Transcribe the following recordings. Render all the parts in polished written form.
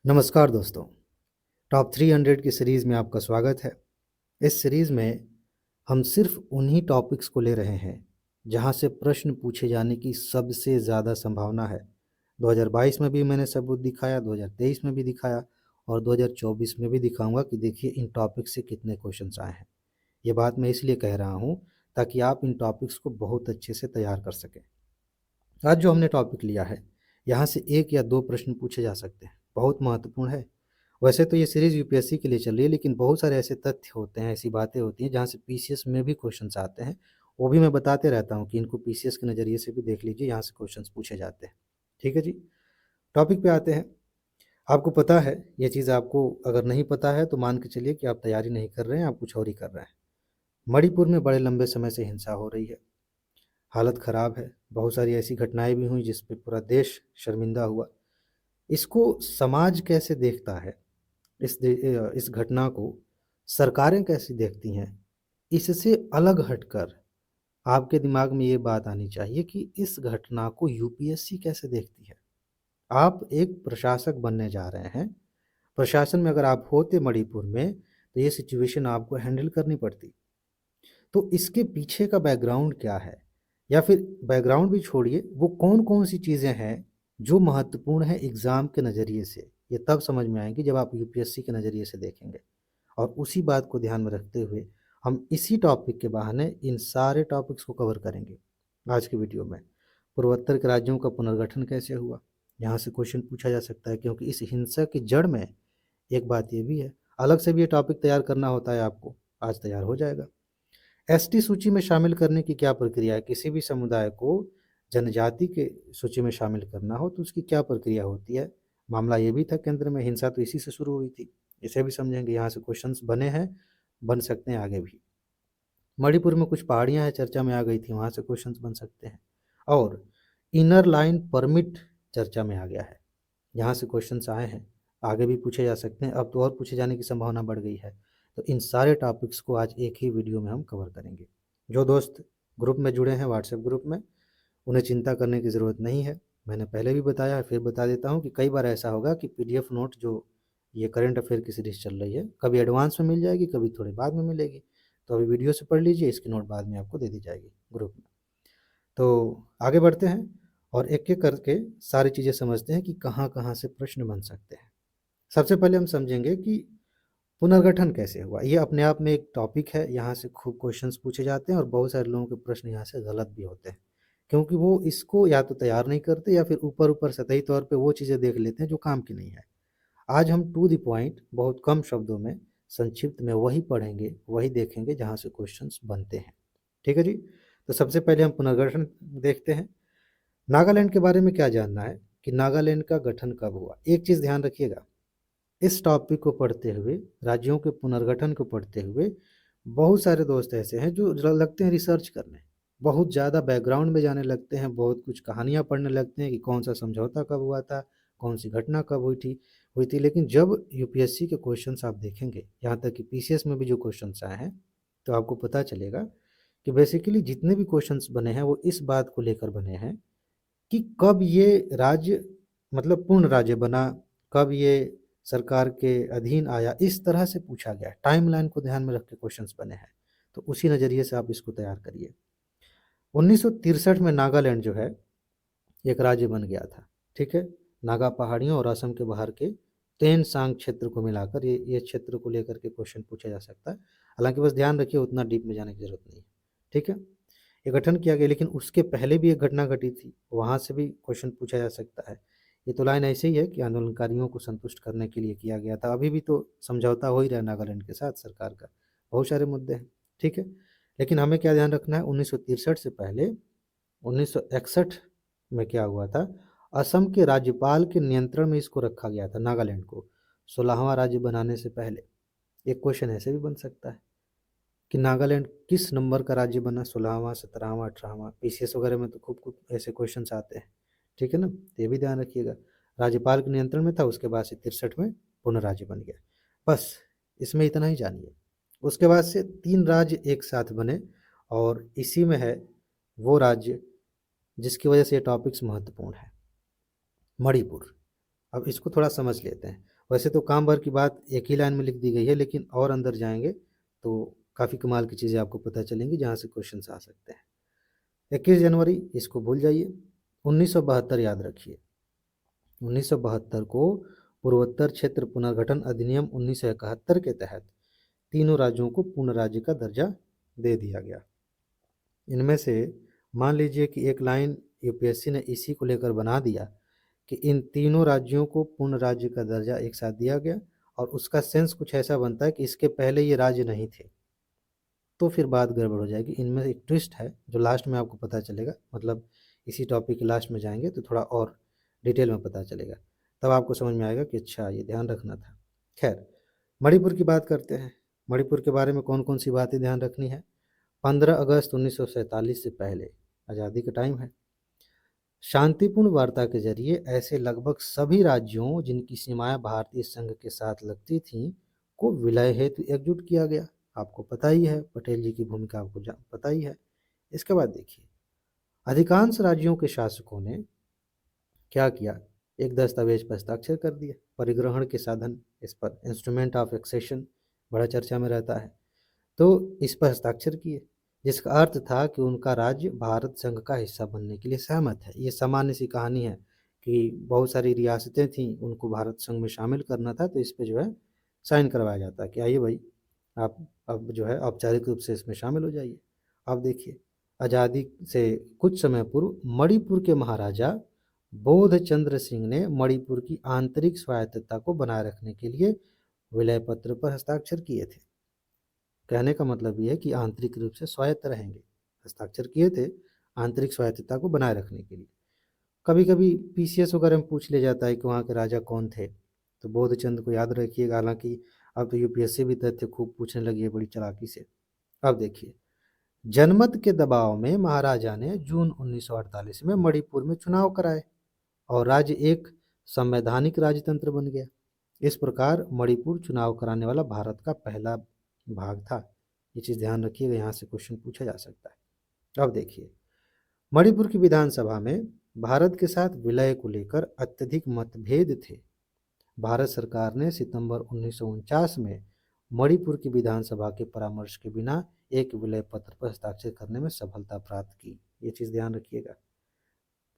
नमस्कार दोस्तों, टॉप 300 की सीरीज़ में आपका स्वागत है। इस सीरीज़ में हम सिर्फ उन्हीं टॉपिक्स को ले रहे हैं जहां से प्रश्न पूछे जाने की सबसे ज़्यादा संभावना है। 2022 में भी मैंने सबूत दिखाया, 2023 में भी दिखाया और 2024 में भी दिखाऊंगा कि देखिए इन टॉपिक्स से कितने क्वेश्चंस आए हैं। ये बात मैं इसलिए कह रहा हूँ ताकि आप इन टॉपिक्स को बहुत अच्छे से तैयार कर सकें। आज जो हमने टॉपिक लिया है, यहाँ से 1 या 2 प्रश्न पूछे जा सकते हैं, बहुत महत्वपूर्ण है। वैसे तो ये सीरीज़ यूपीएससी के लिए चल रही है, लेकिन बहुत सारे ऐसे तथ्य होते हैं, ऐसी बातें होती हैं जहाँ से पीसीएस में भी क्वेश्चंस आते हैं। वो भी मैं बताते रहता हूँ कि इनको पीसीएस के नज़रिए से भी देख लीजिए, यहाँ से क्वेश्चंस पूछे जाते हैं। ठीक है जी? टॉपिक पे आते हैं। आपको पता है, ये चीज़ आपको अगर नहीं पता है तो मान के चलिए कि आप तैयारी नहीं कर रहे हैं, आप कुछ और ही कर रहे हैं। मणिपुर में बड़े लंबे समय से हिंसा हो रही है, हालत ख़राब है, बहुत सारी ऐसी घटनाएँ भी हुई जिस पे पूरा देश शर्मिंदा हुआ। इसको समाज कैसे देखता है? इस घटना को सरकारें कैसी देखती हैं? इससे अलग हटकर आपके दिमाग में ये बात आनी चाहिए कि इस घटना को यूपीएससी कैसे देखती है? आप एक प्रशासक बनने जा रहे हैं। प्रशासन में अगर आप होते मणिपुर में, तो ये सिचुएशन आपको हैंडल करनी पड़ती। तो इसके पीछे का बैकग्राउंड क्या है? या फिर बैकग्राउंड भी छोड़िए, वो कौन-कौन सी चीज़ें हैं जो महत्वपूर्ण है एग्ज़ाम के नज़रिए से? ये तब समझ में आएँगी जब आप यूपीएससी के नज़रिए से देखेंगे। और उसी बात को ध्यान में रखते हुए हम इसी टॉपिक के बहाने इन सारे टॉपिक्स को कवर करेंगे आज की वीडियो में। पूर्वोत्तर के राज्यों का पुनर्गठन कैसे हुआ? यहाँ से क्वेश्चन पूछा जा सकता है, क्योंकि इस हिंसा की जड़ में एक बात ये भी है। अलग से भी ये टॉपिक तैयार करना होता है आपको, आज तैयार हो जाएगा। एसटी सूची में शामिल करने की क्या प्रक्रिया है? किसी भी समुदाय को जनजाति के सूची में शामिल करना हो तो उसकी क्या प्रक्रिया होती है? मामला ये भी था केंद्र में, हिंसा तो इसी से शुरू हुई थी। इसे भी समझेंगे, यहाँ से क्वेश्चंस बने हैं, बन सकते हैं आगे भी। मणिपुर में कुछ पहाड़ियाँ हैं, चर्चा में आ गई थी, वहाँ से क्वेश्चंस बन सकते हैं। और इनर लाइन परमिट चर्चा में आ गया है, यहाँ से क्वेश्चंस आए हैं, आगे भी पूछे जा सकते हैं। अब तो और पूछे जाने की संभावना बढ़ गई है। तो इन सारे टॉपिक्स को आज एक ही वीडियो में हम कवर करेंगे। जो दोस्त ग्रुप में जुड़े हैं, व्हाट्सएप ग्रुप में, उन्हें चिंता करने की ज़रूरत नहीं है। मैंने पहले भी बताया है, फिर बता देता हूँ कि कई बार ऐसा होगा कि पीडीएफ नोट जो ये करंट अफेयर की सीरीज़ चल रही है, कभी एडवांस में मिल जाएगी, कभी थोड़ी बाद में मिलेगी। तो अभी वीडियो से पढ़ लीजिए, इसकी नोट बाद में आपको दे दी जाएगी ग्रुप में। तो आगे बढ़ते हैं और एक-एक करके सारी चीज़ें समझते हैं कि कहाँ-कहाँ से प्रश्न बन सकते हैं। सबसे पहले हम समझेंगे कि पुनर्गठन कैसे हुआ। ये अपने आप में एक टॉपिक है, यहाँ से खूब क्वेश्चंस पूछे जाते हैं और बहुत सारे लोगों के प्रश्न यहाँ से गलत भी होते हैं, क्योंकि वो इसको या तो तैयार नहीं करते या फिर ऊपर-ऊपर सतही तौर पे वो चीज़ें देख लेते हैं जो काम की नहीं है। आज हम टू द पॉइंट, बहुत कम शब्दों में, संक्षिप्त में वही पढ़ेंगे, वही देखेंगे जहाँ से क्वेश्चंस बनते हैं। ठीक है जी? तो सबसे पहले हम पुनर्गठन देखते हैं। नागालैंड के बारे में क्या जानना है कि नागालैंड का गठन कब हुआ? एक चीज़ ध्यान रखिएगा, इस टॉपिक को पढ़ते हुए, राज्यों के पुनर्गठन को पढ़ते हुए, बहुत सारे दोस्त ऐसे हैं जो लगते हैं रिसर्च करने, बहुत ज़्यादा बैकग्राउंड में जाने लगते हैं, बहुत कुछ कहानियाँ पढ़ने लगते हैं कि कौन सा समझौता कब हुआ था, कौन सी घटना कब हुई थी। लेकिन जब यूपीएससी के क्वेश्चंस आप देखेंगे, यहाँ तक कि पीसीएस में भी जो क्वेश्चंस आए हैं, तो आपको पता चलेगा कि बेसिकली जितने भी क्वेश्चंस बने हैं वो इस बात को लेकर बने हैं कि कब ये राज्य, मतलब पूर्ण राज्य बना, कब ये सरकार के अधीन आया, इस तरह से पूछा गया है। टाइमलाइन को ध्यान में रख के क्वेश्चंस बने हैं, तो उसी नज़रिए से आप इसको तैयार करिए। 1963 में नागालैंड जो है एक राज्य बन गया था। ठीक है? नागा पहाड़ियों और असम के बाहर के तेनसांग क्षेत्र को मिलाकर ये क्षेत्र को लेकर के क्वेश्चन पूछा जा सकता है। हालांकि बस ध्यान रखिए, उतना डीप में जाने की जरूरत नहीं है। ठीक है? ये गठन किया गया, लेकिन उसके पहले भी एक घटना घटी थी, वहाँ से भी क्वेश्चन पूछा जा सकता है। ये तो लाइन ऐसे ही है कि आंदोलनकारियों को संतुष्ट करने के लिए किया गया था। अभी भी तो समझौता हो ही रहा है नागालैंड के साथ सरकार का, बहुत सारे मुद्दे हैं। ठीक है? लेकिन हमें क्या ध्यान रखना है, 1963 से पहले 1961 में क्या हुआ था, असम के राज्यपाल के नियंत्रण में इसको रखा गया था नागालैंड को, 16वां राज्य बनाने से पहले। एक क्वेश्चन ऐसे भी बन सकता है कि नागालैंड किस नंबर का राज्य बना, 16वां, 17वां, 18वां? पीसीएस वगैरह में तो खूब खूब ऐसे क्वेश्चंस आते हैं। ठीक है ना? तो ये भी ध्यान रखिएगा। राज्यपाल के नियंत्रण में था, उसके बाद से 63 में पूर्ण राज्य बन गया। बस इसमें इतना ही जानिए। उसके बाद से 3 राज्य एक साथ बने और इसी में है वो राज्य जिसकी वजह से ये टॉपिक्स महत्वपूर्ण है, मणिपुर। अब इसको थोड़ा समझ लेते हैं। वैसे तो काम भर की बात एक ही लाइन में लिख दी गई है, लेकिन और अंदर जाएंगे तो काफ़ी कमाल की चीज़ें आपको पता चलेंगी जहाँ से क्वेश्चन आ सकते हैं। 21 जनवरी इसको भूल जाइए। 1972 याद रखिए। 1972 को पूर्वोत्तर क्षेत्र पुनर्गठन अधिनियम 1971 के तहत तीनों राज्यों को पूर्ण राज्य का दर्जा दे दिया गया। इनमें से मान लीजिए कि एक लाइन यूपीएससी ने इसी को लेकर बना दिया कि इन तीनों राज्यों को पूर्ण राज्य का दर्जा एक साथ दिया गया, और उसका सेंस कुछ ऐसा बनता है कि इसके पहले ये राज्य नहीं थे, तो फिर बात गड़बड़ हो जाएगी। इनमें एक ट्विस्ट है जो लास्ट में आपको पता चलेगा, मतलब इसी टॉपिक के लास्ट में जाएंगे तो थोड़ा और डिटेल में पता चलेगा, तब आपको समझ में आएगा कि अच्छा ये ध्यान रखना था। खैर, मणिपुर की बात करते हैं। मणिपुर के बारे में कौन कौन सी बातें ध्यान रखनी है। 15 अगस्त 1947 से पहले आज़ादी का टाइम है। शांतिपूर्ण वार्ता के जरिए ऐसे लगभग सभी राज्यों जिनकी सीमाएं भारतीय संघ के साथ लगती थीं को विलय हेतु एकजुट किया गया। आपको पता ही है, पटेल जी की भूमिका आपको पता ही है। इसके बाद देखिए, अधिकांश राज्यों के शासकों ने क्या किया, एक दस्तावेज पर हस्ताक्षर कर दिए। परिग्रहण के साधन, इस पर इंस्ट्रूमेंट ऑफ एक्सेशन बड़ा चर्चा में रहता है, तो इस पर हस्ताक्षर किए, जिसका अर्थ था कि उनका राज्य भारत संघ का हिस्सा बनने के लिए सहमत है। ये सामान्य सी कहानी है कि बहुत सारी रियासतें थीं, उनको भारत संघ में शामिल करना था, तो इस पे जो है साइन करवाया जाता है कि आइए भाई, आप अब जो है औपचारिक रूप से इसमें शामिल हो जाइए। अब देखिए, आज़ादी से कुछ समय पूर्व मणिपुर के महाराजा बोध चंद्र सिंह ने मणिपुर की आंतरिक स्वायत्तता को बनाए रखने के लिए विलय पत्र पर हस्ताक्षर किए थे। कहने का मतलब ये है कि आंतरिक रूप से स्वायत्त रहेंगे, हस्ताक्षर किए थे आंतरिक स्वायत्तता को बनाए रखने के लिए। कभी कभी पीसीएस वगैरह में पूछ लिया जाता है कि वहाँ के राजा कौन थे, तो बोधचंद को याद रखिएगा। हालांकि अब तो यूपीएससी भी तथ्य खूब पूछने लगी है बड़ी चालाकी से। अब देखिए, जनमत के दबाव में महाराजा ने जून 1948 में मणिपुर में चुनाव कराए और राज्य एक संवैधानिक राजतंत्र बन गया। इस प्रकार मणिपुर चुनाव कराने वाला भारत का पहला भाग था। ये चीज़ ध्यान रखिएगा, यहाँ से क्वेश्चन पूछा जा सकता है। अब देखिए, मणिपुर की विधानसभा में भारत के साथ विलय को लेकर अत्यधिक मतभेद थे। भारत सरकार ने सितंबर 1949 में मणिपुर की विधानसभा के परामर्श के बिना एक विलय पत्र पर हस्ताक्षर करने में सफलता प्राप्त की। ये चीज़ ध्यान रखिएगा।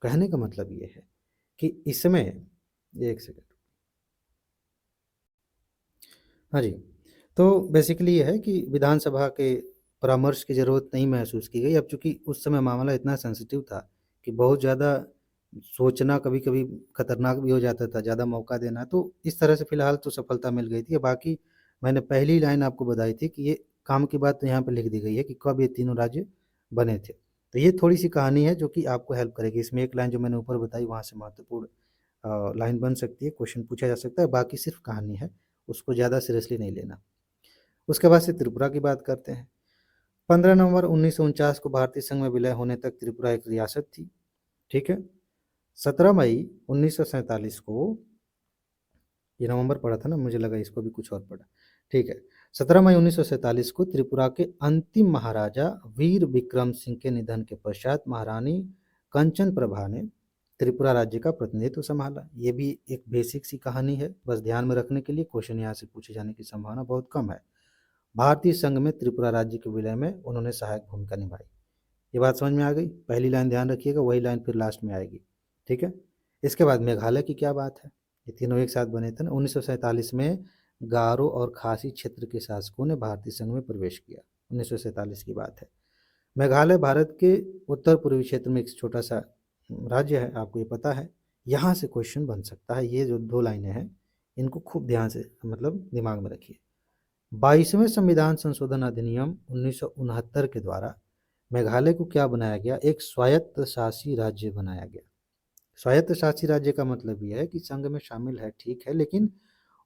कहने का मतलब ये है कि इसमें, एक सेकंड, हाँ जी, तो बेसिकली ये है कि विधानसभा के परामर्श की ज़रूरत नहीं महसूस की गई। अब चूंकि उस समय मामला इतना सेंसिटिव था कि बहुत ज़्यादा सोचना कभी कभी खतरनाक भी हो जाता था, ज़्यादा मौका देना, तो इस तरह से फिलहाल तो सफलता मिल गई थी। बाकी मैंने पहली लाइन आपको बताई थी कि ये काम की बात तो यहाँ पर लिख दी गई है कि कब ये तीनों राज्य बने थे। तो ये थोड़ी सी कहानी है जो कि आपको हेल्प करेगी। इसमें एक लाइन जो मैंने ऊपर बताई वहाँ से महत्वपूर्ण लाइन बन सकती है, क्वेश्चन पूछा जा सकता है। बाकी सिर्फ कहानी है, उसको ज़्यादा सीरियसली नहीं लेना। उसके बाद से त्रिपुरा की बात करते हैं। 15 नवंबर 1949 को भारतीय संघ में विलय होने तक त्रिपुरा एक रियासत थी। ठीक है। 17 मई 1947 को, ये नवंबर पड़ा था ना, मुझे लगा इसको भी कुछ और पड़ा। ठीक है, 17 मई 1947 को त्रिपुरा के अंतिम महाराजा वीर विक्रम सिंह के निधन के पश्चात महारानी कंचन प्रभा ने त्रिपुरा राज्य का प्रतिनिधित्व संभाला। ये भी एक बेसिक सी कहानी है, बस ध्यान में रखने के लिए। क्वेश्चन यहाँ से पूछे जाने की संभावना बहुत कम है। भारतीय संघ में त्रिपुरा राज्य के विलय में उन्होंने सहायक भूमिका निभाई। ये बात समझ में आ गई। पहली लाइन ध्यान रखिएगा, वही लाइन फिर लास्ट में आएगी। ठीक है। इसके बाद मेघालय की क्या बात है, ये तीनों एक साथ बने थे ना। 1947 में गारो और खासी क्षेत्र के शासकों ने भारतीय संघ में प्रवेश किया। 1947 की बात है। मेघालय भारत के उत्तर पूर्वी क्षेत्र में एक छोटा सा राज्य है, आपको ये पता है। यहाँ से क्वेश्चन बन सकता है। ये जो दो लाइनें हैं इनको खूब ध्यान से मतलब दिमाग में रखिए। 22वें संविधान संशोधन अधिनियम 1969 के द्वारा मेघालय को क्या बनाया गया, एक स्वायत्त शासी राज्य बनाया गया। स्वायत्त शासी राज्य का मतलब यह है कि संघ में शामिल है, ठीक है, लेकिन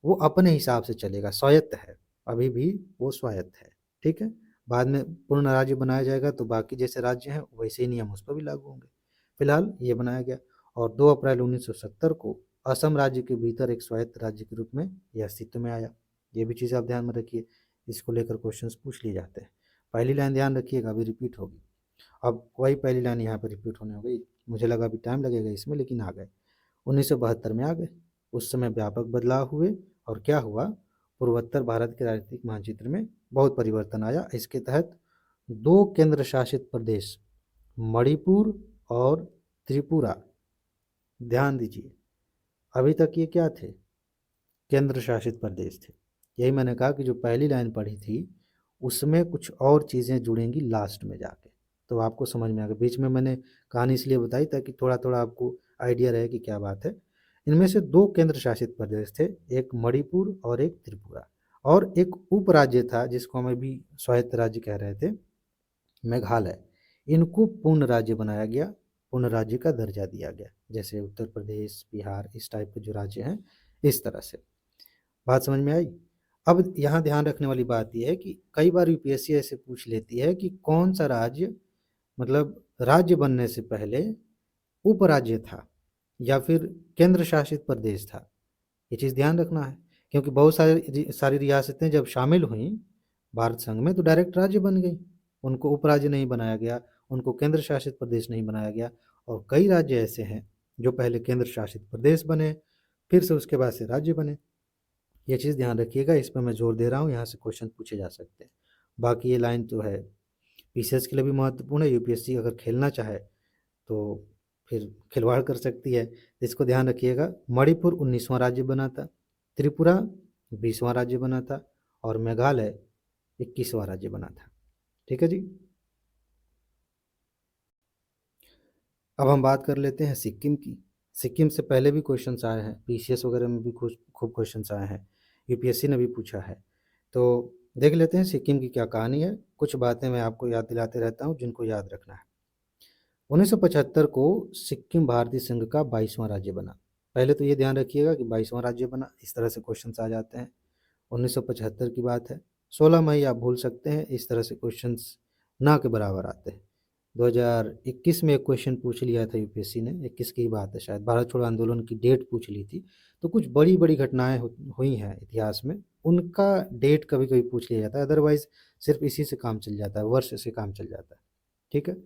वो अपने हिसाब से चलेगा, स्वायत्त है, अभी भी वो स्वायत्त है। ठीक है। बाद में पूर्ण राज्य बनाया जाएगा तो बाकी जैसे राज्य हैं वैसे ही नियम उस पर भी लागू होंगे। फिलहाल ये बनाया गया। और 2 अप्रैल 1970 को असम राज्य के भीतर एक स्वायत्त राज्य के रूप में यह अस्तित्व में आया। ये भी चीज़ आप ध्यान में रखिए, इसको लेकर क्वेश्चंस पूछ लिए जाते हैं। पहली लाइन ध्यान रखिएगा, अभी रिपीट होगी। अब वही पहली लाइन यहाँ पर रिपीट होने हो गई। मुझे लगा अभी टाइम लगेगा इसमें, लेकिन आ गए 1972 में आ गए। उस समय व्यापक बदलाव हुए और क्या हुआ, पूर्वोत्तर भारत के राजनीतिक मानचित्र में बहुत परिवर्तन आया। इसके तहत दो केंद्र शासित प्रदेश मणिपुर और त्रिपुरा, ध्यान दीजिए, अभी तक ये क्या थे, केंद्र शासित प्रदेश थे। यही मैंने कहा कि जो पहली लाइन पढ़ी थी उसमें कुछ और चीज़ें जुड़ेंगी लास्ट में जाके, तो आपको समझ में आ गया। बीच में मैंने कहानी इसलिए बताई ताकि थोड़ा थोड़ा आपको आइडिया रहे कि क्या बात है। इनमें से दो केंद्र शासित प्रदेश थे, एक मणिपुर और एक त्रिपुरा, और एक उपराज्य था जिसको हम अभी स्वायत्त राज्य कह रहे थे, मेघालय। इनको पूर्ण राज्य बनाया गया, पूर्ण राज्य का दर्जा दिया गया, जैसे उत्तर प्रदेश, बिहार, इस टाइप के जो राज्य हैं, इस तरह से। बात समझ में आई। अब यहाँ ध्यान रखने वाली बात यह है कि कई बार यूपीएससी ऐसे पूछ लेती है कि कौन सा राज्य मतलब राज्य बनने से पहले उपराज्य था या फिर केंद्र शासित प्रदेश था। ये चीज़ ध्यान रखना है, क्योंकि बहुत सारी रियासतें जब शामिल हुई भारत संघ में तो डायरेक्ट राज्य बन गई, उनको उपराज्य नहीं बनाया गया, उनको केंद्र शासित प्रदेश नहीं बनाया गया। और कई राज्य ऐसे हैं जो पहले केंद्र शासित प्रदेश बने, फिर से उसके बाद से राज्य बने। ये चीज़ ध्यान रखिएगा, इस पर मैं जोर दे रहा हूँ, यहाँ से क्वेश्चन पूछे जा सकते हैं। बाकी ये लाइन तो है पीसीएस के लिए भी महत्वपूर्ण है, यूपीएससी अगर खेलना चाहे तो फिर खिलवाड़ कर सकती है। इसको ध्यान रखिएगा। मणिपुर 19वां राज्य बना था, त्रिपुरा 20वां राज्य बना था, और मेघालय 21वां राज्य बना था। ठीक है जी। अब हम बात कर लेते हैं सिक्किम की। सिक्किम से पहले भी क्वेश्चंस आए हैं, पीसीएस वगैरह में भी खूब क्वेश्चंस आए हैं, यूपीएससी ने भी पूछा है। तो देख लेते हैं सिक्किम की क्या कहानी है। कुछ बातें मैं आपको याद दिलाते रहता हूँ जिनको याद रखना है। 1975 को सिक्किम भारतीय संघ का 22वां राज्य बना। पहले तो ये ध्यान रखिएगा कि 22वां राज्य बना, इस तरह से क्वेश्चंस आ जाते हैं। 1975 की बात है, 16 मई आप भूल सकते हैं, इस तरह से क्वेश्चंस ना के बराबर आते हैं। 2021 में एक क्वेश्चन पूछ लिया था यूपीएससी ने, 21 की बात है शायद, भारत छोड़ो आंदोलन की डेट पूछ ली थी। तो कुछ बड़ी बड़ी घटनाएं हुई हैं इतिहास में, उनका डेट कभी कभी पूछ लिया जाता है, अदरवाइज सिर्फ इसी से काम चल जाता है, वर्ष से काम चल जाता है। ठीक है।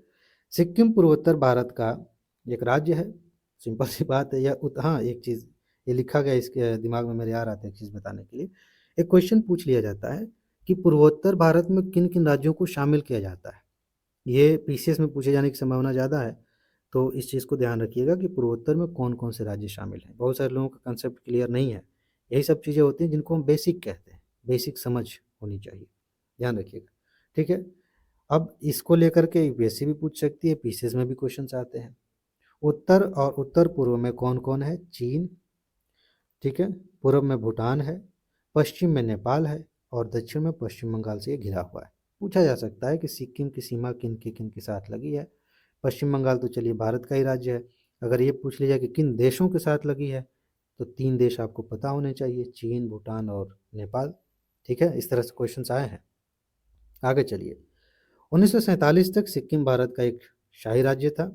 सिक्किम पूर्वोत्तर भारत का एक राज्य है, सिंपल सी बात है। हाँ, एक चीज़ ये लिखा गया, इसके दिमाग में मेरे आ रहा था एक चीज़ बताने के लिए। एक क्वेश्चन पूछ लिया जाता है कि पूर्वोत्तर भारत में किन किन राज्यों को शामिल किया जाता है, ये पीसीएस में पूछे जाने की संभावना ज़्यादा है। तो इस चीज़ को ध्यान रखिएगा कि पूर्वोत्तर में कौन कौन से राज्य शामिल हैं। बहुत सारे लोगों का कंसेप्ट क्लियर नहीं है। यही सब चीज़ें होती हैं जिनको हम बेसिक कहते हैं, बेसिक समझ होनी चाहिए, ध्यान रखिएगा। ठीक है। अब इसको लेकर के यूपीएससी भी पूछ सकती है, पीसीएस में भी क्वेश्चन आते हैं। उत्तर और उत्तर पूर्व में कौन कौन है, चीन, ठीक है, पूर्व में भूटान है, पश्चिम में नेपाल है, और दक्षिण में पश्चिम बंगाल से ये घिरा हुआ है। पूछा जा सकता है कि सिक्किम की सीमा किन के साथ लगी है। पश्चिम बंगाल तो चलिए भारत का ही राज्य है। अगर ये पूछ लिया कि किन देशों के साथ लगी है, तो 3 देश आपको पता होने चाहिए, चीन, भूटान और नेपाल। ठीक है, इस तरह से क्वेश्चंस आए हैं। आगे चलिए। 1947 तक सिक्किम भारत का एक शाही राज्य था।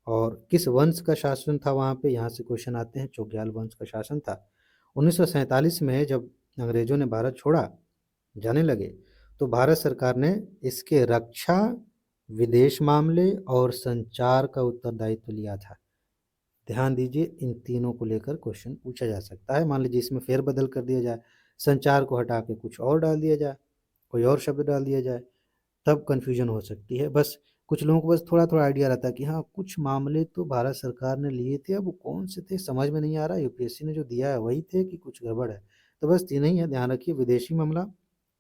और किस वंश का शासन था वहाँ पे, यहाँ से क्वेश्चन आते हैं, चोग्याल वंश का शासन था। 1947 में जब अंग्रेजों ने भारत छोड़ा, जाने लगे, तो भारत सरकार ने इसके रक्षा, विदेश मामले और संचार का उत्तरदायित्व लिया था। ध्यान दीजिए, इन तीनों को लेकर क्वेश्चन पूछा जा सकता है। मान लीजिए इसमें फेरबदल कर दिया जाए, संचार को हटा के कुछ और डाल दिया जाए, कोई और शब्द डाल दिया जाए, तब कन्फ्यूजन हो सकती है। बस कुछ लोगों को बस थोड़ा थोड़ा आइडिया रहता है कि हाँ, कुछ मामले तो भारत सरकार ने लिए थे, अब वो कौन से थे समझ में नहीं आ रहा, यूपीएससी ने जो दिया है वही थे कि कुछ गड़बड़ है। तो बस तीन ही है, ध्यान रखिए, विदेशी मामला,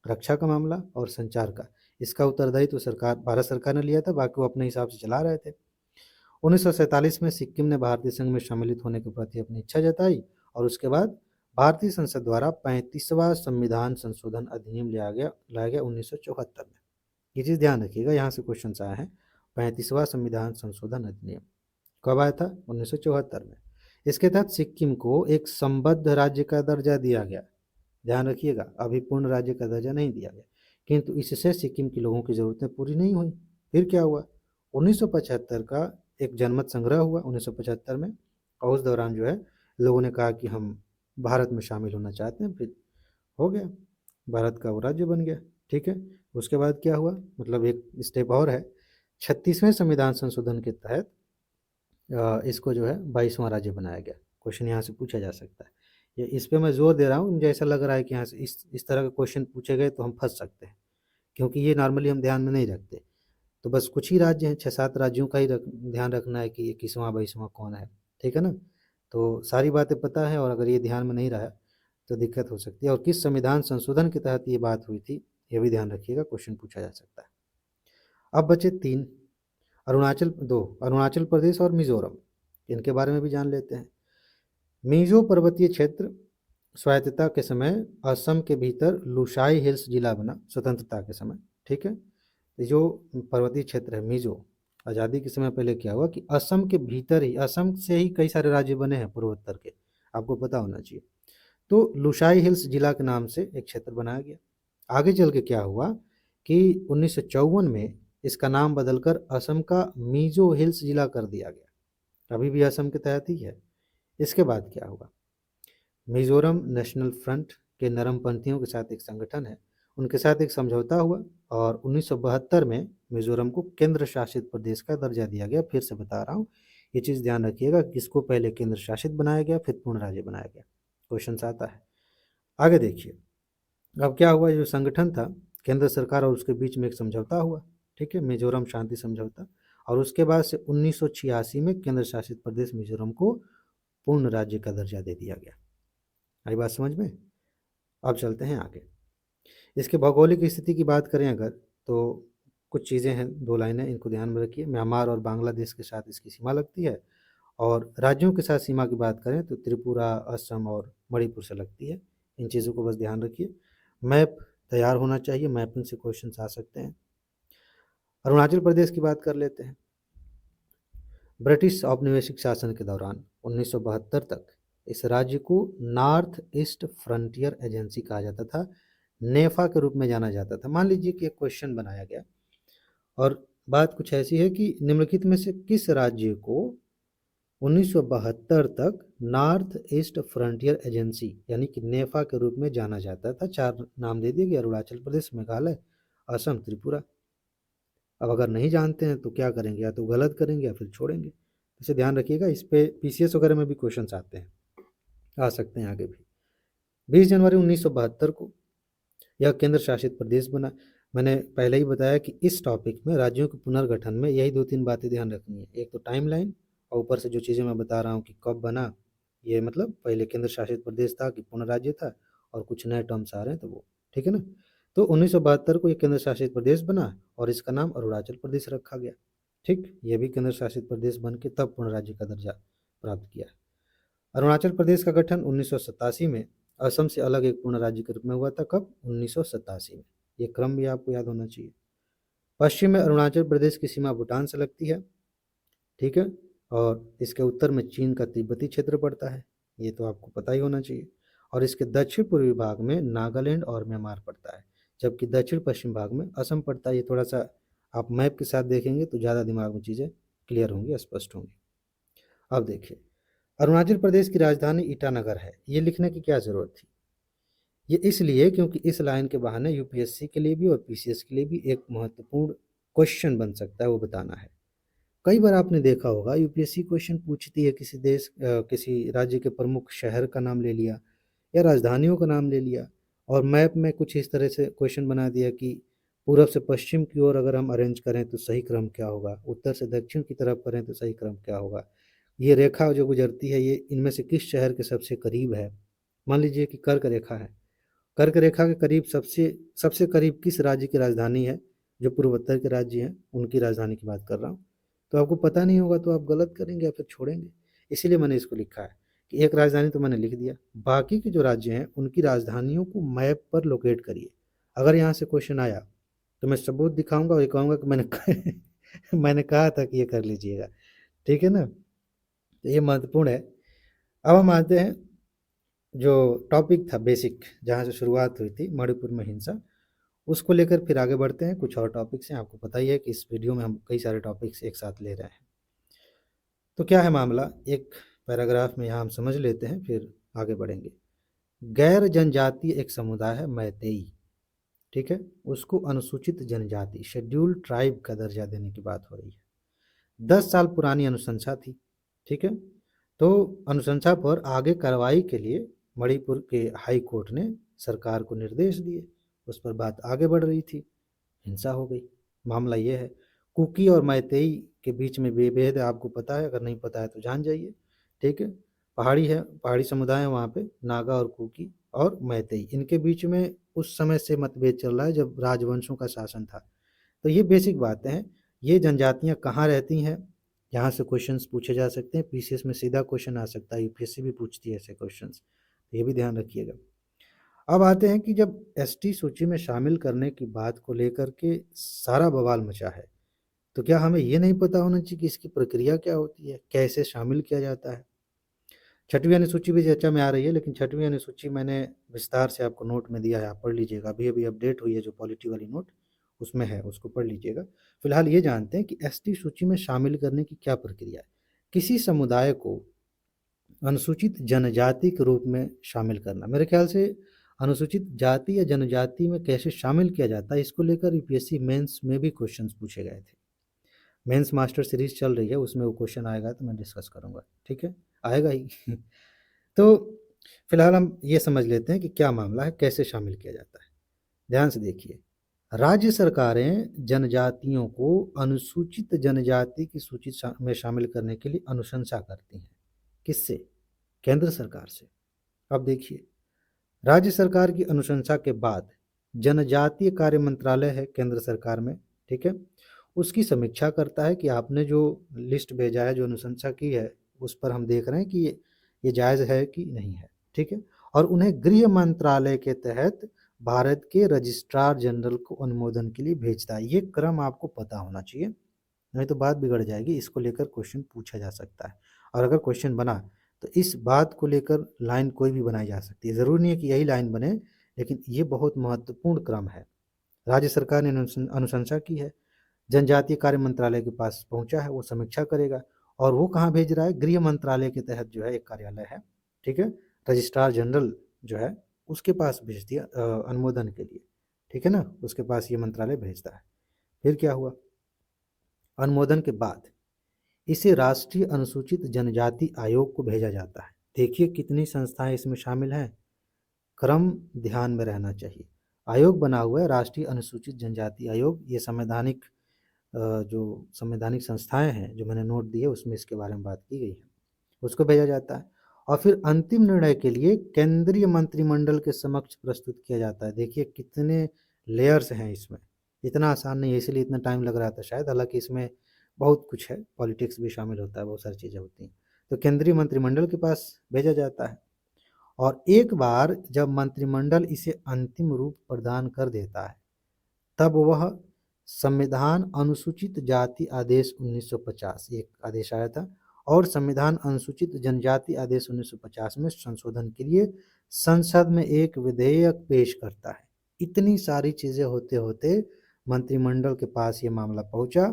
रक्षा का मामला और संचार का। इसका उत्तरदायित्व तो सरकार, भारत सरकार ने लिया था, बाकी वो अपने हिसाब से चला रहे थे। 1947 में सिक्किम ने भारतीय संघ में सम्मिलित होने के प्रति अपनी इच्छा जताई, और उसके बाद भारतीय संसद द्वारा 35वां संविधान संशोधन अधिनियम लाया गया 1974 में। ये चीज़ ध्यान रखिएगा, यहाँ से क्वेश्चन आए हैं। 35वां संविधान संशोधन अधिनियम कब आया था, 1974 में। इसके तहत सिक्किम को एक संबद्ध राज्य का दर्जा दिया गया। ध्यान रखिएगा, अभी पूर्ण राज्य का दर्जा नहीं दिया गया, किंतु इससे सिक्किम के लोगों की ज़रूरतें पूरी नहीं हुई। फिर क्या हुआ, 1975 का एक जनमत संग्रह हुआ 1975 में, और उस दौरान जो है लोगों ने कहा कि हम भारत में शामिल होना चाहते हैं, फिर हो गया, भारत का वो राज्य बन गया। ठीक है। उसके बाद क्या हुआ, मतलब एक स्टेप और है, 36वें संविधान संशोधन के तहत इसको जो है 22वां राज्य बनाया गया। क्वेश्चन यहाँ से पूछा जा सकता है। ये इस पे मैं जोर दे रहा हूँ, मुझे ऐसा लग रहा है कि यहाँ से इस तरह के क्वेश्चन पूछे गए तो हम फंस सकते हैं, क्योंकि ये नॉर्मली हम ध्यान में नहीं रखते। तो बस कुछ ही राज्य हैं, 6-7 राज्यों का ही ध्यान रखना है कि ये 21वां 22वां कौन है, ठीक है ना। तो सारी बातें पता है, और अगर ये ध्यान में नहीं रहा तो दिक्कत हो सकती है। और किस संविधान संशोधन के तहत ये बात हुई थी, ये भी ध्यान रखिएगा, क्वेश्चन पूछा जा सकता है। अब बचे 3, अरुणाचल प्रदेश और मिजोरम, इनके बारे में भी जान लेते हैं। मिजो पर्वतीय क्षेत्र स्वायत्तता के समय असम के भीतर लुसाई हिल्स जिला बना स्वतंत्रता के समय, ठीक है। जो पर्वतीय क्षेत्र है मिजो, आज़ादी के समय पहले क्या हुआ कि असम के भीतर ही, असम से ही कई सारे राज्य बने हैं पूर्वोत्तर के, आपको पता होना चाहिए। तो लुसाई हिल्स जिला के नाम से एक क्षेत्र बनाया गया। आगे चल के क्या हुआ कि 1954 में इसका नाम बदलकर असम का मिजो हिल्स जिला कर दिया गया, अभी भी असम के तहत ही है। इसके बाद क्या हुआ, मिजोरम नेशनल फ्रंट के नरमपंथियों के साथ एक संगठन है, उनके साथ एक समझौता हुआ और 1972 में मिजोरम को केंद्र शासित प्रदेश का दर्जा दिया गया। फिर से बता रहा हूँ, ये चीज़ ध्यान रखिएगा, किसको पहले केंद्र शासित बनाया गया, फिर पूर्ण राज्य बनाया गया, क्वेश्चन आता है। आगे देखिए, अब क्या हुआ, जो संगठन था केंद्र सरकार और उसके बीच में एक समझौता हुआ, ठीक है, मिजोरम शांति समझौता। और उसके बाद से 1986 में केंद्र शासित प्रदेश मिजोरम को पूर्ण राज्य का दर्जा दे दिया गया। आई बात समझ में। अब चलते हैं आगे। इसके भौगोलिक स्थिति की बात करें अगर, तो कुछ चीज़ें हैं, 2 लाइनें, इनको ध्यान में रखिए। म्यांमार और बांग्लादेश के साथ इसकी सीमा लगती है, और राज्यों के साथ सीमा की बात करें तो त्रिपुरा, असम और मणिपुर से लगती है। इन चीज़ों को बस ध्यान रखिए। मैप तैयार होना चाहिए, मैपिंग से क्वेश्चन आ सकते हैं। अरुणाचल प्रदेश की बात कर लेते हैं। ब्रिटिश औपनिवेशिक शासन के दौरान 1972 तक इस राज्य को नॉर्थ ईस्ट फ्रंटियर एजेंसी कहा जाता था, नेफा के रूप में जाना जाता था। मान लीजिए कि एक क्वेश्चन बनाया गया और बात कुछ ऐसी है कि निम्नलिखित में से किस राज्य को 1972 तक नॉर्थ ईस्ट फ्रंटियर एजेंसी यानी कि नेफा के रूप में जाना जाता था। 4 नाम दे दिए गए, अरुणाचल प्रदेश, मेघालय, असम, त्रिपुरा। अब अगर नहीं जानते हैं तो क्या करेंगे, या तो गलत करेंगे या फिर छोड़ेंगे। इसे ध्यान रखिएगा, इस पे पीसीएस वगैरह में भी क्वेश्चन आते हैं, आ सकते हैं आगे भी। 20 जनवरी 1972 को यह केंद्र शासित प्रदेश बना। मैंने पहले ही बताया कि इस टॉपिक में राज्यों के पुनर्गठन में यही 2-3 बातें ध्यान रखनी है। एक तो टाइमलाइन, और ऊपर से जो चीज़ें मैं बता रहा हूँ कि कब बना, ये मतलब पहले केंद्र शासित प्रदेश था कि पूर्ण राज्य था, और कुछ नए टर्म्स आ रहे हैं तो वो, ठीक है ना। तो 1972 को ये केंद्र शासित प्रदेश बना और इसका नाम अरुणाचल प्रदेश रखा गया, ठीक। ये भी केंद्र शासित प्रदेश बन के तब पूर्ण राज्य का दर्जा प्राप्त किया। अरुणाचल प्रदेश का गठन 1987 में असम से अलग एक पूर्ण राज्य के रूप में हुआ था। कब? 1987 में। ये क्रम भी आपको याद होना चाहिए। पश्चिम में अरुणाचल प्रदेश की सीमा भूटान से लगती है, ठीक है, और इसके उत्तर में चीन का तिब्बती क्षेत्र पड़ता है, ये तो आपको पता ही होना चाहिए। और इसके दक्षिण पूर्वी भाग में नागालैंड और म्यांमार पड़ता है, जबकि दक्षिण पश्चिम भाग में असम पड़ता है। ये थोड़ा सा आप मैप के साथ देखेंगे तो ज़्यादा दिमाग में चीज़ें क्लियर होंगी, स्पष्ट होंगी। अब देखिए, अरुणाचल प्रदेश की राजधानी ईटानगर है। ये लिखने की क्या ज़रूरत थी? ये इसलिए क्योंकि इस लाइन के बहाने यूपीएससी के लिए भी और पीसीएस के लिए भी एक महत्वपूर्ण क्वेश्चन बन सकता है, वो बताना है। कई बार आपने देखा होगा यूपीएससी क्वेश्चन पूछती है, किसी राज्य के प्रमुख शहर का नाम ले लिया या राजधानियों का नाम ले लिया, और मैप में कुछ इस तरह से क्वेश्चन बना दिया कि पूर्व से पश्चिम की ओर अगर हम अरेंज करें तो सही क्रम क्या होगा, उत्तर से दक्षिण की तरफ करें तो सही क्रम क्या होगा, ये रेखा जो गुजरती है ये इनमें से किस शहर के सबसे करीब है। मान लीजिए कि कर्क रेखा है, कर्क रेखा के करीब सबसे सबसे करीब किस राज्य की राजधानी है, जो पूर्वोत्तर के राज्य हैं उनकी राजधानी की बात कर रहा हूँ। तो आपको पता नहीं होगा तो आप गलत करेंगे या फिर छोड़ेंगे, इसीलिए मैंने इसको लिखा है कि एक राजधानी तो मैंने लिख दिया, बाकी के जो राज्य हैं उनकी राजधानियों को मैप पर लोकेट करिए। अगर यहाँ से क्वेश्चन आया तो मैं सबूत दिखाऊंगा और ये कहूँगा कि मैंने कहा था कि ये कर लीजिएगा, ठीक है ना। तो ये महत्वपूर्ण है। अब हम आते हैं जो टॉपिक था बेसिक, जहाँ से शुरुआत हुई थी मणिपुर में हिंसा, उसको लेकर फिर आगे बढ़ते हैं। कुछ और टॉपिक्स हैं, आपको पता ही है कि इस वीडियो में हम कई सारे टॉपिक्स एक साथ ले रहे हैं। तो क्या है मामला, एक पैराग्राफ में यहाँ हम समझ लेते हैं, फिर आगे बढ़ेंगे। गैर जनजातीय एक समुदाय है मैतेई, ठीक है, उसको अनुसूचित जनजाति शेड्यूल्ड ट्राइब का दर्जा देने की बात हो रही है। 10 साल पुरानी अनुशंसा थी, ठीक है। तो अनुशंसा पर आगे कार्रवाई के लिए मणिपुर के हाई कोर्ट ने सरकार को निर्देश दिए, उस पर बात आगे बढ़ रही थी, हिंसा हो गई। मामला ये है, कुकी और मैतेई के बीच में भेद है, आपको पता है, अगर नहीं पता है तो जान जाइए, ठीक है। पहाड़ी है, पहाड़ी समुदाय है वहाँ पे, नागा और कुकी और मैतेई, इनके बीच में उस समय से मतभेद चल रहा है जब राजवंशों का शासन था। तो ये बेसिक बातें हैं। ये जनजातियाँ कहाँ रहती हैं, यहाँ से क्वेश्चंस पूछे जा सकते हैं, पीसीएस में सीधा क्वेश्चन आ सकता है, यूपीएससी भी पूछती है ऐसे क्वेश्चंस, ये भी ध्यान रखिएगा। अब आते हैं कि जब एसटी सूची में शामिल करने की बात को लेकर के सारा बवाल मचा है, तो क्या हमें ये नहीं पता होना चाहिए कि इसकी प्रक्रिया क्या होती है, कैसे शामिल किया जाता है। छठवीं अनुसूची भी चर्चा में आ रही है, लेकिन छठवीं अनुसूची मैंने विस्तार से आपको नोट में दिया है, आप पढ़ लीजिएगा, अभी अभी अपडेट हुई है जो पॉलिटी वाली नोट, उसमें है, उसको पढ़ लीजिएगा। फिलहाल ये जानते हैं कि एसटी सूची में शामिल करने की क्या प्रक्रिया है। किसी समुदाय को अनुसूचित जनजाति के रूप में शामिल करना, मेरे ख्याल से अनुसूचित जाति या जनजाति में कैसे शामिल किया जाता है, इसको लेकर यूपीएससी मेंस में भी क्वेश्चंस पूछे गए थे। मेंस मास्टर सीरीज चल रही है, उसमें वो क्वेश्चन आएगा तो मैं डिस्कस करूंगा, ठीक है, आएगा ही तो फिलहाल हम ये समझ लेते हैं कि क्या मामला है, कैसे शामिल किया जाता है। ध्यान से देखिए, राज्य सरकारें जनजातियों को अनुसूचित जनजाति की सूची में शामिल करने के लिए अनुशंसा करती हैं। किससे? केंद्र सरकार से। अब देखिए, राज्य सरकार की अनुशंसा के बाद जनजातीय कार्य मंत्रालय है केंद्र सरकार में, ठीक है, उसकी समीक्षा करता है कि आपने जो लिस्ट भेजा है, जो अनुशंसा की है, उस पर हम देख रहे हैं कि ये जायज़ है कि नहीं है, ठीक है, और उन्हें गृह मंत्रालय के तहत भारत के रजिस्ट्रार जनरल को अनुमोदन के लिए भेजता है। ये क्रम आपको पता होना चाहिए, नहीं तो बात बिगड़ जाएगी। इसको लेकर क्वेश्चन पूछा जा सकता है, और अगर क्वेश्चन बना तो इस बात को लेकर लाइन कोई भी बनाई जा सकती है, ज़रूरी नहीं है कि यही लाइन बने, लेकिन ये बहुत महत्वपूर्ण क्रम है। राज्य सरकार ने अनुशंसा की है, जनजातीय कार्य मंत्रालय के पास पहुंचा है, वो समीक्षा करेगा, और वो कहाँ भेज रहा है? गृह मंत्रालय के तहत जो है एक कार्यालय है, ठीक है, रजिस्ट्रार जनरल जो है उसके पास भेज दिया अनुमोदन के लिए, ठीक है ना, उसके पास ये मंत्रालय भेजता है। फिर क्या हुआ? अनुमोदन के बाद इसे राष्ट्रीय अनुसूचित जनजाति आयोग को भेजा जाता है। देखिए कितनी संस्थाएं इसमें शामिल हैं, क्रम ध्यान में रहना चाहिए। आयोग बना हुआ है राष्ट्रीय अनुसूचित जनजाति आयोग, ये संवैधानिक जो संवैधानिक संस्थाएं हैं जो मैंने नोट दिए उसमें इसके बारे में बात की गई है, उसको भेजा जाता है, और फिर अंतिम निर्णय के लिए केंद्रीय मंत्रिमंडल के समक्ष प्रस्तुत किया जाता है। देखिए कितने लेयर्स हैं इसमें, इतना आसान नहीं है, इसीलिए इतना टाइम लग रहा था शायद, हालांकि इसमें बहुत कुछ है, पॉलिटिक्स भी शामिल होता है, बहुत सारी चीज़ें होती हैं। तो केंद्रीय मंत्रिमंडल के पास भेजा जाता है, और एक बार जब मंत्रिमंडल इसे अंतिम रूप प्रदान कर देता है, तब वह संविधान अनुसूचित जाति आदेश 1950 एक आदेश आया था, और संविधान अनुसूचित जनजाति आदेश 1950 में संशोधन के लिए संसद में एक विधेयक पेश करता है। इतनी सारी चीज़ें होते होते मंत्रिमंडल के पास ये मामला पहुंचा,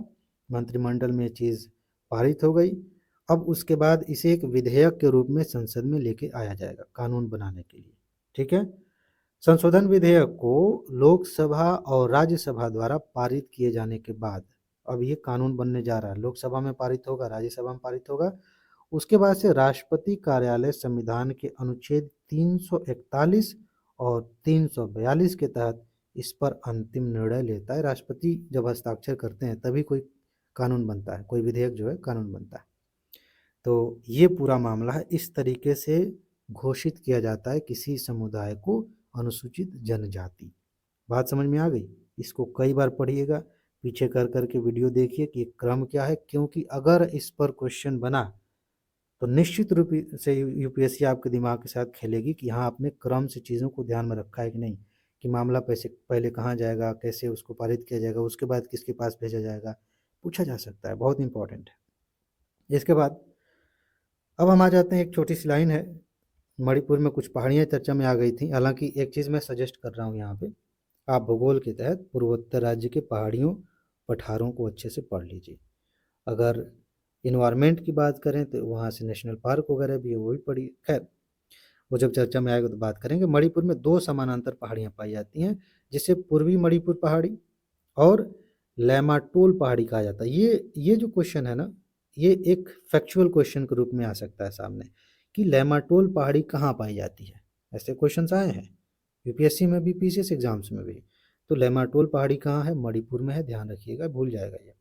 मंत्रिमंडल में चीज़ पारित हो गई। अब उसके बाद इसे एक विधेयक के रूप में संसद में लेके आया जाएगा कानून बनाने के लिए, ठीक है। संशोधन विधेयक को लोकसभा और राज्यसभा द्वारा पारित किए जाने के बाद अब ये कानून बनने जा रहा है, लोकसभा में पारित होगा, राज्यसभा में पारित होगा, उसके बाद से राष्ट्रपति कार्यालय संविधान के अनुच्छेद 341 और 342 के तहत इस पर अंतिम निर्णय लेता है। राष्ट्रपति जब हस्ताक्षर करते हैं तभी कोई कानून बनता है, कोई विधेयक जो है कानून बनता है। तो ये पूरा मामला है, इस तरीके से घोषित किया जाता है किसी समुदाय को अनुसूचित जनजाति। बात समझ में आ गई? इसको कई बार पढ़िएगा, पीछे कर करके वीडियो देखिए कि क्रम क्या है, क्योंकि अगर इस पर क्वेश्चन बना तो निश्चित रूप से यूपीएससी आपके दिमाग के साथ खेलेगी कि हाँ आपने क्रम से चीज़ों को ध्यान में रखा है कि नहीं, कि मामला पहले कहाँ जाएगा, कैसे उसको पारित किया जाएगा, उसके बाद किसके पास भेजा जाएगा, पूछा जा सकता है, बहुत इंपॉर्टेंट है। इसके बाद अब हम आ जाते हैं, एक छोटी सी लाइन है, मणिपुर में कुछ पहाड़ियाँ चर्चा में आ गई थी। हालांकि एक चीज़ मैं सजेस्ट कर रहा हूँ यहाँ पे, आप भूगोल के तहत पूर्वोत्तर राज्य के पहाड़ियों पठारों को अच्छे से पढ़ लीजिए। अगर इन्वायरमेंट की बात करें तो वहाँ से नेशनल पार्क वगैरह भी है, वो भी पढ़िए। खैर वो जब चर्चा में आएगा तो बात करेंगे। मणिपुर में 2 समानांतर पहाड़ियाँ पाई जाती हैं, जिसे पूर्वी मणिपुर पहाड़ी और लैमाटोल पहाड़ी कहा जाता है। ये जो क्वेश्चन है ना, ये एक फैक्चुअल क्वेश्चन के रूप में आ सकता है सामने, कि लैमाटोल पहाड़ी कहाँ पाई जाती है। ऐसे क्वेश्चंस आए हैं यूपीएससी में भी, पीसीएस एग्जाम्स में भी। तो लेमाटोल पहाड़ी कहाँ है? मणिपुर में है, ध्यान रखिएगा, भूल जाएगा ये,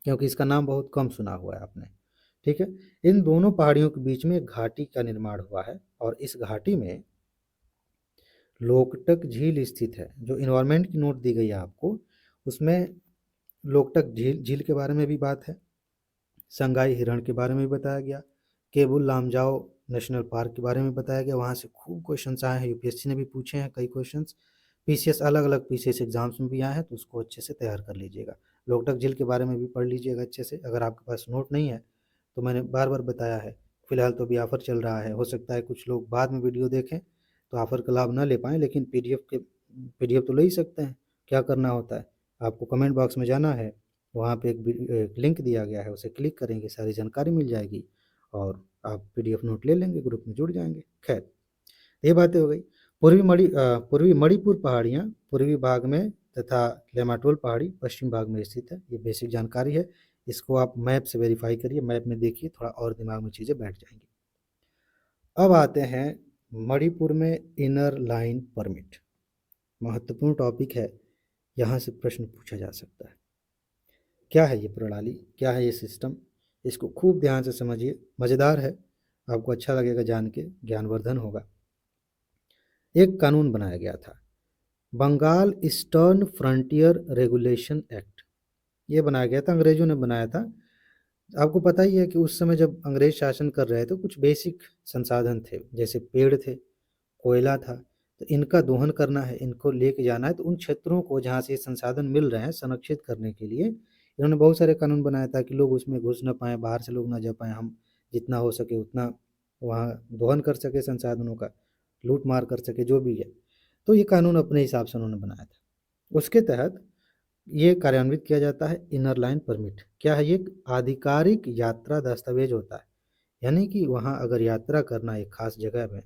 क्योंकि इसका नाम बहुत कम सुना हुआ है आपने। ठीक है, इन दोनों पहाड़ियों के बीच में एक घाटी का निर्माण हुआ है और इस घाटी में लोकटक झील स्थित है। जो इन्वायरमेंट की नोट दी गई है आपको, उसमें लोकटक झील झील के बारे में भी बात है, संगाई हिरण के बारे में भी बताया गया, केबुल लामजाओ नेशनल पार्क के बारे में बताया गया। वहाँ से खूब क्वेश्चंस आए हैं, यूपीएससी ने भी पूछे हैं कई क्वेश्चंस, पीसीएस अलग अलग पीसीएस एग्जाम्स में भी आए हैं, तो उसको अच्छे से तैयार कर लीजिएगा। लोकटक झील के बारे में भी पढ़ लीजिएगा अच्छे से। अगर आपके पास नोट नहीं है तो मैंने बार बार बताया है, फिलहाल तो अभी ऑफर चल रहा है, हो सकता है कुछ लोग बाद में वीडियो देखें तो ऑफर का लाभ ना ले पाएँ, लेकिन पीडीएफ तो ले ही सकते हैं। क्या करना होता है, आपको कमेंट बॉक्स में जाना है, वहाँ पे एक लिंक दिया गया है, उसे क्लिक करेंगे, सारी जानकारी मिल जाएगी और आप पीडीएफ नोट ले लेंगे, ग्रुप में जुड़ जाएंगे। खैर, ये बातें हो गई। पूर्वी मणिपुर पहाड़ियाँ पूर्वी भाग में तथा लेमाटोल पहाड़ी पश्चिम भाग में स्थित है। ये बेसिक जानकारी है, इसको आप मैप से वेरीफाई करिए, मैप में देखिए, थोड़ा और दिमाग में चीज़ें बैठ जाएंगी। अब आते हैं मणिपुर में इनर लाइन परमिट, महत्वपूर्ण टॉपिक है, यहाँ से प्रश्न पूछा जा सकता है। क्या है ये प्रणाली, क्या है ये सिस्टम, इसको खूब ध्यान से समझिए, मज़ेदार है, आपको अच्छा लगेगा जान के, ज्ञानवर्धन होगा। एक कानून बनाया गया था, Bengal eastern frontier regulation act, ये बनाया गया था, अंग्रेजों ने बनाया था। आपको पता ही है कि उस समय जब अंग्रेज शासन कर रहे थे, कुछ बेसिक संसाधन थे, जैसे पेड़ थे, कोयला था, तो इनका दोहन करना है, इनको लेके जाना है, तो उन क्षेत्रों को जहाँ से ये संसाधन मिल रहे हैं संरक्षित करने के लिए इन्होंने बहुत सारे कानून बनाया था कि लोग उसमें घुस ना पाएँ, बाहर से लोग ना जा पाएँ, हम जितना हो सके उतना वहाँ दोहन कर सके संसाधनों का, लूट मार कर सके, जो भी है। तो ये कानून अपने हिसाब से उन्होंने बनाया था, उसके तहत ये कार्यान्वित किया जाता है इनर लाइन परमिट। क्या है ये? एक आधिकारिक यात्रा दस्तावेज होता है, यानी कि वहाँ अगर यात्रा करना है एक खास जगह में,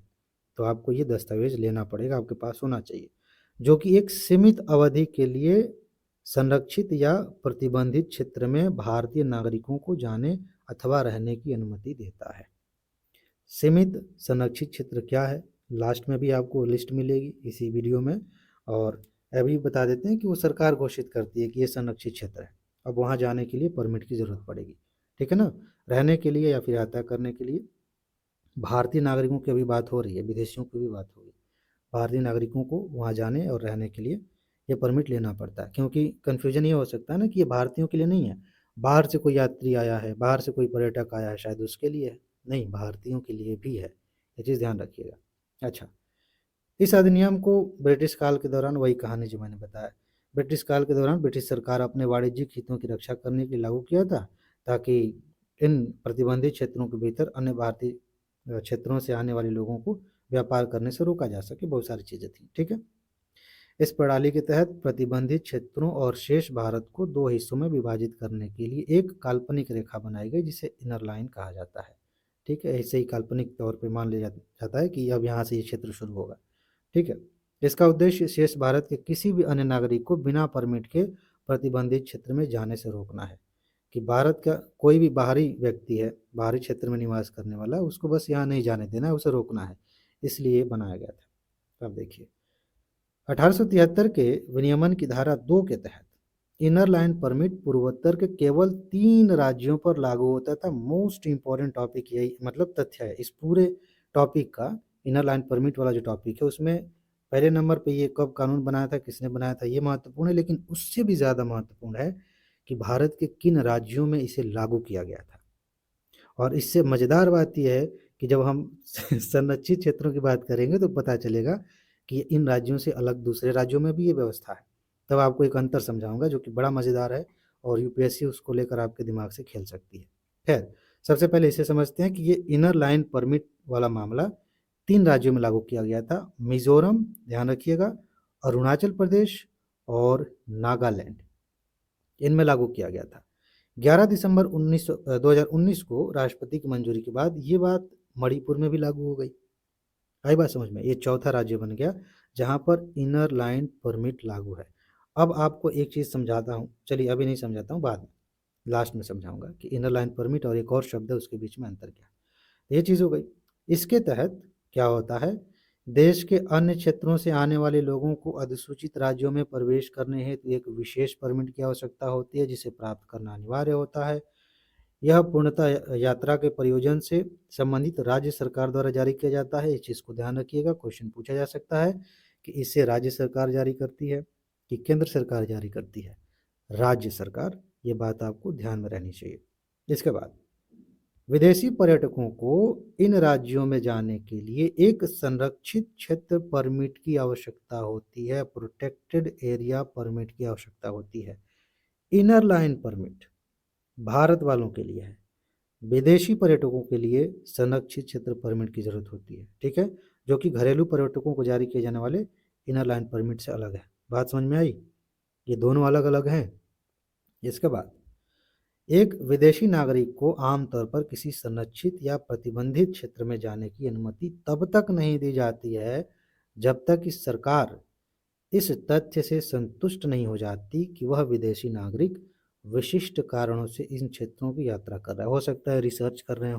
तो आपको ये दस्तावेज लेना पड़ेगा, आपके पास होना चाहिए, जो कि एक सीमित अवधि के लिए संरक्षित या प्रतिबंधित क्षेत्र में भारतीय नागरिकों को जाने अथवा रहने की अनुमति देता है। सीमित संरक्षित क्षेत्र क्या है, लास्ट में भी आपको लिस्ट मिलेगी इसी वीडियो में, और अभी बता देते हैं कि वो सरकार घोषित करती है कि ये संरक्षित क्षेत्र है, अब वहाँ जाने के लिए परमिट की ज़रूरत पड़ेगी। ठीक है ना, रहने के लिए या फिर यात्रा करने के लिए। भारतीय नागरिकों की अभी बात हो रही है, विदेशियों की भी बात होगी। भारतीय नागरिकों को वहाँ जाने और रहने के लिए ये परमिट लेना पड़ता है, क्योंकि कन्फ्यूजन ये हो सकता है ना कि ये भारतीयों के लिए नहीं है, बाहर से कोई यात्री आया है, बाहर से कोई पर्यटक आया है, शायद उसके लिए है, नहीं, भारतीयों के लिए भी है, ये चीज़ ध्यान रखिएगा। अच्छा, इस अधिनियम को ब्रिटिश काल के दौरान, वही कहानी जो मैंने बताया, ब्रिटिश काल के दौरान ब्रिटिश सरकार अपने वाणिज्यिक हितों की रक्षा करने के लिए लागू किया था, ताकि इन प्रतिबंधित क्षेत्रों के भीतर अन्य भारतीय क्षेत्रों से आने वाले लोगों को व्यापार करने से रोका जा सके, बहुत सारी चीज़ें थी। ठीक है, इस प्रणाली के तहत प्रतिबंधित क्षेत्रों और शेष भारत को दो हिस्सों में विभाजित करने के लिए एक काल्पनिक रेखा बनाई गई, जिसे इनर लाइन कहा जाता है। ठीक है, ऐसे ही काल्पनिक तौर पे मान लिया जाता है कि अब यहाँ से ये क्षेत्र शुरू होगा। ठीक है, इसका उद्देश्य शेष भारत के किसी भी अन्य नागरिक को बिना परमिट के प्रतिबंधित क्षेत्र में जाने से रोकना है, कि भारत का कोई भी बाहरी व्यक्ति है, बाहरी क्षेत्र में निवास करने वाला, उसको बस यहाँ नहीं जाने देना है, उसे रोकना है, इसलिए बनाया गया था। अब देखिए, 1873 के विनियमन की धारा 2 के तहत इनर लाइन परमिट पूर्वोत्तर के केवल 3 राज्यों पर लागू होता था। मोस्ट इंपॉर्टेंट टॉपिक यही, मतलब तथ्य है इस पूरे टॉपिक का, इनर लाइन परमिट वाला जो टॉपिक है उसमें पहले नंबर पे ये कब कानून बनाया था, किसने बनाया था, ये महत्वपूर्ण है, लेकिन उससे भी ज़्यादा महत्वपूर्ण है कि भारत के किन राज्यों में इसे लागू किया गया था। और इससे मज़ेदार बात यह है कि जब हम संरक्षित क्षेत्रों की बात करेंगे तो पता चलेगा कि इन राज्यों से अलग दूसरे राज्यों में भी ये व्यवस्था है। तब आपको एक अंतर समझाऊंगा जो कि बड़ा मज़ेदार है, और यूपीएससी उसको लेकर आपके दिमाग से खेल सकती है। खैर, सबसे पहले इसे समझते हैं कि ये इनर लाइन परमिट वाला मामला 3 राज्यों में लागू किया गया था, मिजोरम, ध्यान रखिएगा, अरुणाचल प्रदेश और नागालैंड, इनमें लागू किया गया था। 11 दिसंबर 2019 को राष्ट्रपति की मंजूरी के बाद ये बात मणिपुर में भी लागू हो गई। आई बात समझ में, ये चौथा राज्य बन गया जहाँ पर इनर लाइन परमिट लागू है। अब आपको एक चीज़ समझाता हूँ, चलिए अभी नहीं समझाता हूँ, बाद में लास्ट में समझाऊंगा कि इनर लाइन परमिट और एक और शब्द है उसके बीच में अंतर क्या है। ये चीज़ हो गई। इसके तहत क्या होता है देश के अन्य क्षेत्रों से आने वाले लोगों को अधिसूचित राज्यों में प्रवेश करने हेतु एक विशेष परमिट की आवश्यकता होती है, जिसे प्राप्त करना अनिवार्य होता है। यह पूर्णतः यात्रा के प्रयोजन से संबंधित राज्य सरकार द्वारा जारी किया जाता है। इस चीज़ को ध्यान रखिएगा, क्वेश्चन पूछा जा सकता है कि इसे राज्य सरकार जारी करती है कि केंद्र सरकार जारी करती है। राज्य सरकार, ये बात आपको ध्यान में रहनी चाहिए। इसके बाद विदेशी पर्यटकों को इन राज्यों में जाने के लिए एक संरक्षित क्षेत्र परमिट की आवश्यकता होती है, प्रोटेक्टेड एरिया परमिट की आवश्यकता होती है। इनर लाइन परमिट भारत वालों के लिए है, विदेशी पर्यटकों के लिए संरक्षित क्षेत्र परमिट की जरूरत होती है, ठीक है, जो कि घरेलू पर्यटकों को जारी किए जाने वाले इनर लाइन परमिट से अलग है। बात समझ में आई? ये दोनों अलग अलग हैं। इसके बाद एक विदेशी नागरिक को आमतौर पर किसी संरक्षित या प्रतिबंधित क्षेत्र में जाने की अनुमति तब तक नहीं दी जाती है जब तक कि सरकार इस तथ्य से संतुष्ट नहीं हो जाती कि वह विदेशी नागरिक विशिष्ट कारणों से इन क्षेत्रों की यात्रा कर रहा है। हो सकता है रिसर्च कर रहे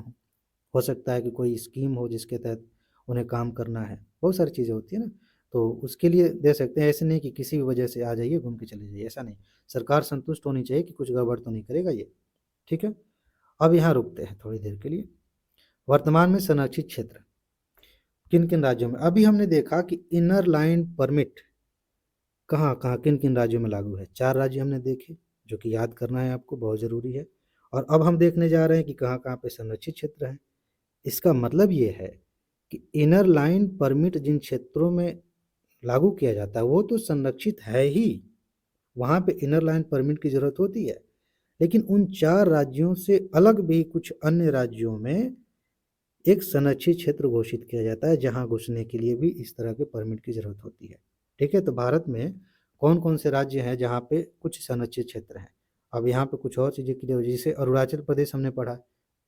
हो सकता है कि कोई स्कीम हो जिसके तहत उन्हें काम करना है, बहुत सारी चीज़ें होती है ना, तो उसके लिए दे सकते हैं। ऐसे नहीं कि किसी भी वजह से आ जाइए घूम के चले जाइए, ऐसा नहीं। सरकार संतुष्ट होनी चाहिए कि कुछ गड़बड़ तो नहीं करेगा ये, ठीक है। अब यहाँ रुकते हैं थोड़ी देर के लिए। वर्तमान में संरक्षित क्षेत्र किन किन राज्यों में, अभी हमने देखा कि इनर लाइन परमिट कहाँ कहाँ किन किन राज्यों में लागू है। 4 राज्य हमने देखे जो कि याद करना है आपको, बहुत ज़रूरी है। और अब हम देखने जा रहे हैं कि कहाँ कहाँ पे संरक्षित क्षेत्र है। इसका मतलब ये है कि इनर लाइन परमिट जिन क्षेत्रों में लागू किया जाता है वो तो संरक्षित है ही, वहाँ पे इनर लाइन परमिट की ज़रूरत होती है। लेकिन उन 4 राज्यों से अलग भी कुछ अन्य राज्यों में एक संरक्षित क्षेत्र घोषित किया जाता है, जहाँ घुसने के लिए भी इस तरह के परमिट की ज़रूरत होती है, ठीक है। तो भारत में कौन कौन से राज्य हैं जहाँ पे कुछ संरक्षित क्षेत्र हैं। अब यहाँ पे कुछ और चीज़ें क्लियर हो, जैसे अरुणाचल प्रदेश हमने पढ़ा,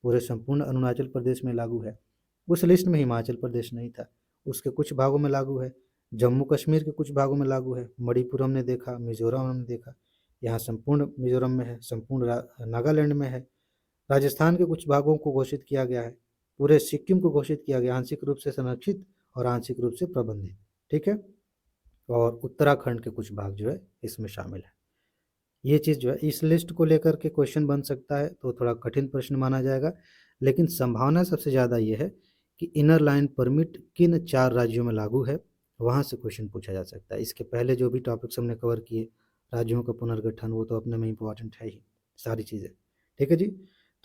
पूरे संपूर्ण अरुणाचल प्रदेश में लागू है। उस लिस्ट में हिमाचल प्रदेश नहीं था, उसके कुछ भागों में लागू है। जम्मू कश्मीर के कुछ भागों में लागू है। मणिपुर हमने देखा, मिजोरम हमने देखा, यहाँ संपूर्ण मिजोरम में है, संपूर्ण नागालैंड में है। राजस्थान के कुछ भागों को घोषित किया गया है, पूरे सिक्किम को घोषित किया गया आंशिक रूप से संरक्षित और आंशिक रूप से प्रबंधित, ठीक है। और उत्तराखंड के कुछ भाग जो है इसमें शामिल है। ये चीज़ जो है इस लिस्ट को लेकर के क्वेश्चन बन सकता है, तो थोड़ा कठिन प्रश्न माना जाएगा, लेकिन संभावना सबसे ज़्यादा ये है कि इनर लाइन परमिट किन 4 राज्यों में लागू है, वहाँ से क्वेश्चन पूछा जा सकता है। इसके पहले जो भी टॉपिक्स हमने कवर किए, राज्यों का पुनर्गठन, वो तो अपने में इंपॉर्टेंट है ही सारी चीज़ें, ठीक है जी।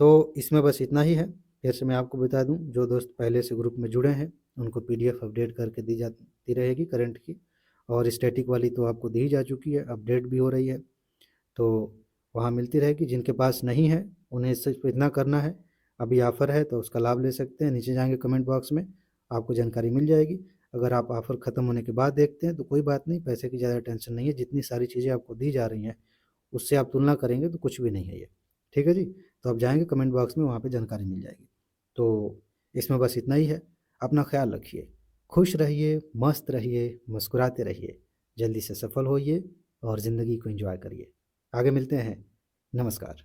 तो इसमें बस इतना ही है। फिर से मैं आपको बता दूं, जो दोस्त पहले से ग्रुप में जुड़े हैं उनको पीडीएफ अपडेट करके दी जाती रहेगी करंट की, और स्टैटिक वाली तो आपको दी जा चुकी है, अपडेट भी हो रही है, तो वहाँ मिलती रहेगी। जिनके पास नहीं है उन्हें सिर्फ इतना करना है, अभी ऑफ़र है तो उसका लाभ ले सकते हैं। नीचे जाएंगे कमेंट बॉक्स में आपको जानकारी मिल जाएगी। अगर आप ऑफ़र ख़त्म होने के बाद देखते हैं तो कोई बात नहीं, पैसे की ज़्यादा टेंशन नहीं है। जितनी सारी चीज़ें आपको दी जा रही हैं उससे आप तुलना करेंगे तो कुछ भी नहीं है ये, ठीक है जी। तो आप जाएंगे कमेंट बॉक्स में, वहाँ पे जानकारी मिल जाएगी। तो इसमें बस इतना ही है। अपना ख्याल रखिए, खुश रहिए, मस्त रहिए, मुस्कुराते रहिए, जल्दी से सफल होइए और ज़िंदगी को एंजॉय करिए। आगे मिलते हैं। नमस्कार।